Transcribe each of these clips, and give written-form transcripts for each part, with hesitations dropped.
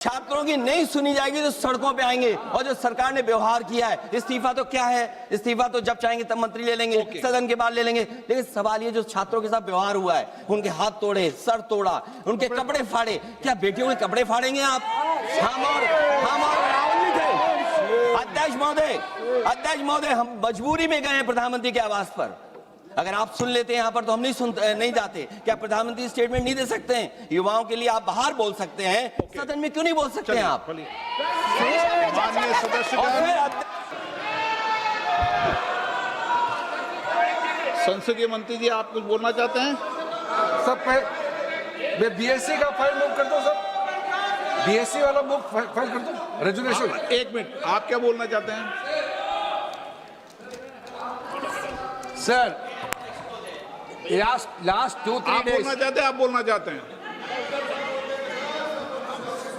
छात्रों की नहीं सुनी जाएगी तो सड़कों पे आएंगे। और जो सरकार ने व्यवहार किया है, इस्तीफा तो क्या है, इस्तीफा तो जब चाहेंगे तब मंत्री ले लेंगे, सदन के बाद ले लेंगे। लेकिन सवाल ये जो छात्रों के साथ व्यवहार हुआ है, उनके हाथ तोड़े, सर तोड़ा, उनके कपड़े फाड़े, क्या बेटियों के कपड़े फाड़ेंगे आप? हम और राहुल जी थे। अध्यक्ष महोदय, हम मजबूरी में गए हैं प्रधानमंत्री के आवास पर। अगर आप सुन लेते हैं यहाँ पर तो हम नहीं जाते। क्या प्रधानमंत्री स्टेटमेंट नहीं दे सकते हैं? युवाओं के लिए आप बाहर बोल सकते हैं, सदन में क्यों नहीं बोल सकते हैं आप? माननीय सदस्यगण, संसदीय मंत्री जी, आप कुछ बोलना चाहते हैं? सब मैं बीएससी का फाइल मूव कर दो सर, बीएससी वाला मूव फाइल कर दो, रेजुलेशन। एक मिनट, आप क्या बोलना चाहते हैं? सर लास्ट 2-3 days बोलना चाहते हैं? आप बोलना चाहते हैं?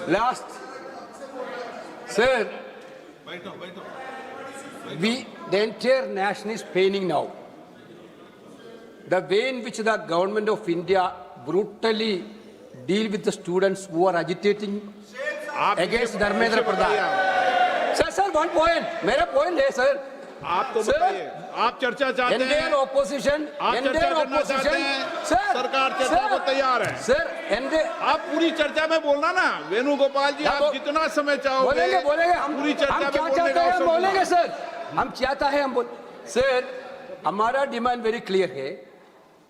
last sir the entire nation is paining now. The way in which the government of India brutally deal with the students who are agitating against Dharmendra Pradhan. Sir, one point. मेरा point है sir. आप तो बताइए, आप चर्चा चाहते हैं? Indian opposition, आप चर्चा करना चाहते हैं? सरकार चर्चा को तैयार है सर। आप पूरी चर्चा में बोलना ना, वेणुगोपाल जी, आप जितना समय चाहोगे बोलेंगे हम पूरी चर्चा में बोलने का हम बोलेंगे सर। हम चाहता है हम सर, हमारा डिमांड वेरी क्लियर है,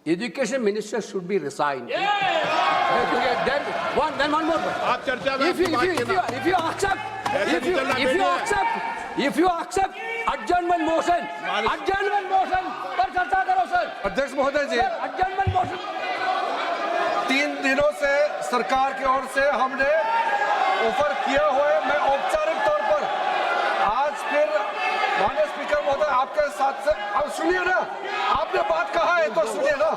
education minister should be resign. Then one more. आप चर्चा में if you accept adjournment motion पर चर्चा करो सर। अध्यक्ष महोदय जी, adjournment motion 3 दिनों से सरकार की ओर से हमने ऑफर किया हुआ है। मैं औपचारिक तौर पर आज फिर माननीय स्पीकर महोदय आपके साथ से, अब सुनिए ना, आपने बात कहा है तो सुनिए ना।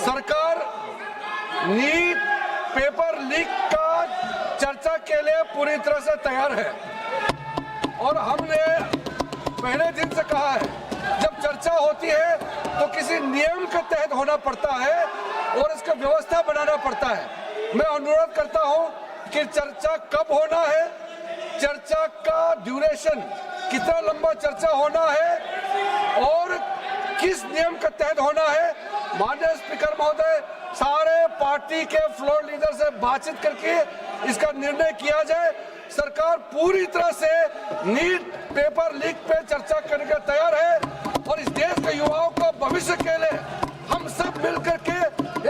सरकार नीट पेपर लीक का चर्चा के लिए पूरी तरह से तैयार है और हमने पहले दिन से कहा है, जब चर्चा होती है तो किसी नियम के तहत होना पड़ता है और इसका व्यवस्था बनाना पड़ता है। मैं अनुरोध करता हूं कि चर्चा कब होना है, चर्चा का ड्यूरेशन, कितना लंबा चर्चा होना है और किस नियम के तहत होना है। माननीय स्पीकर महोदय, सारे पार्टी के फ्लोर लीडर से बातचीत करके इसका निर्णय किया जाए। सरकार पूरी तरह से नीट पेपर लीक पे चर्चा करने के तैयार है और इस देश के युवाओं का भविष्य के लिए हम सब मिलकर के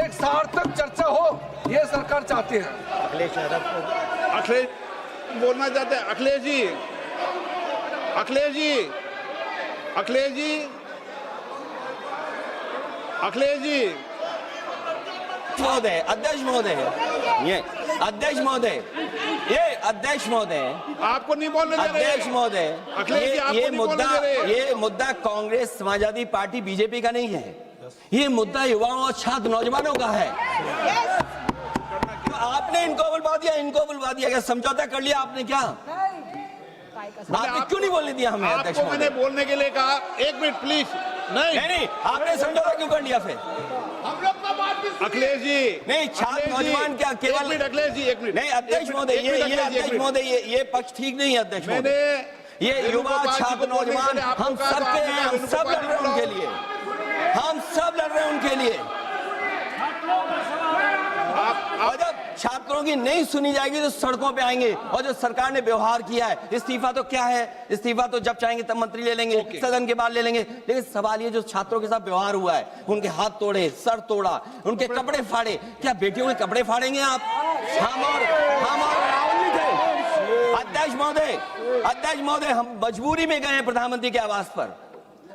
एक सार्थक चर्चा हो, ये सरकार चाहती है। अखिलेश बोलना चाहते हैं? अखिलेश जी महोदय, अध्यक्ष महोदय, आपको नहीं बोलने दे रहे। अध्यक्ष महोदय, अखिलेश जी, आपको नहीं बोलने दे रहे। ये मुद्दा कांग्रेस, समाजवादी पार्टी, बीजेपी का नहीं है। ये मुद्दा युवाओं और छात्र नौजवानों का है। आपने इनको बुलवा दिया, क्या समझौता कर लिया आपने? क्या आपने क्यों नहीं बोलने दिया हमें? अध्यक्ष आपको मैंने बोलने के लिए कहा। एक मिनट प्लीज। नहीं, आपने समझौता क्यों कर लिया फिर? अखिलेष जी, नहीं, छात्र नौजवान क्या केवल? अखिलेश जी, एक मिनट। नहीं अध्यक्ष महोदय, ये पक्ष ठीक नहीं है अध्यक्ष महोदय। ये युवा छात्र नौजवान हम सबके हैं, हम सब लड़ रहे हैं उनके लिए, हम सब लड़ रहे हैं उनके लिए। जब छात्रों की नहीं सुनी जाएगी तो सड़कों पे आएंगे। और जो सरकार ने व्यवहार किया है, इस्तीफा तो क्या है, इस्तीफा तो जब चाहेंगे तब मंत्री ले लेंगे, सदन के बाद ले लेंगे। लेकिन सवाल ये जो छात्रों के साथ व्यवहार हुआ है, उनके हाथ तोड़े, सर तोड़ा, उनके कपड़े फाड़े, क्या बेटियों के कपड़े फाड़ेंगे आप? हम और राहुल जी थे। अध्यक्ष महोदय, हम मजबूरी में गए हैं प्रधानमंत्री के आवास पर।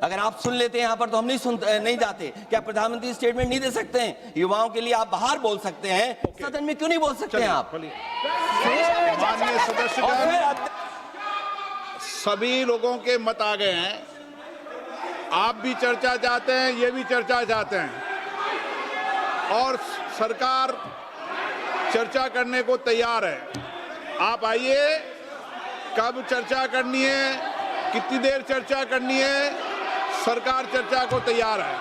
अगर आप सुन लेते हैं यहाँ पर तो हम नहीं जाते। क्या प्रधानमंत्री स्टेटमेंट नहीं दे सकते हैं? युवाओं के लिए आप बाहर बोल सकते हैं, सदन में क्यों नहीं बोल सकते हैं आप? माननीय सदस्यगण, सभी लोगों के मत आ गए हैं। आप भी चर्चा चाहते हैं, ये भी चर्चा चाहते हैं और सरकार चर्चा करने को तैयार है। आप आइए, कब चर्चा करनी है, कितनी देर चर्चा करनी है, सरकार चर्चा को तैयार है।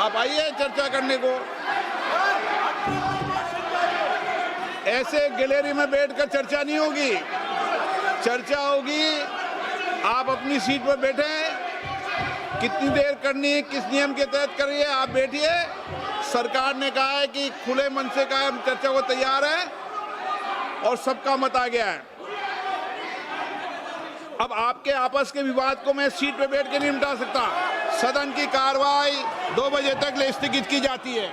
आप आइए चर्चा करने को। ऐसे गैलरी में बैठकर चर्चा नहीं होगी। चर्चा होगी, आप अपनी सीट पर बैठे, कितनी देर करनी है, किस नियम के तहत करिए, आप बैठिए। सरकार ने कहा है कि खुले मन से कहा हम चर्चा को तैयार है और सबका मत आ गया है। अब आपके आपस के विवाद को मैं सीट पे बैठ के नहीं मिटा सकता। सदन की कार्रवाई 2 बजे तक स्थगित की जाती है।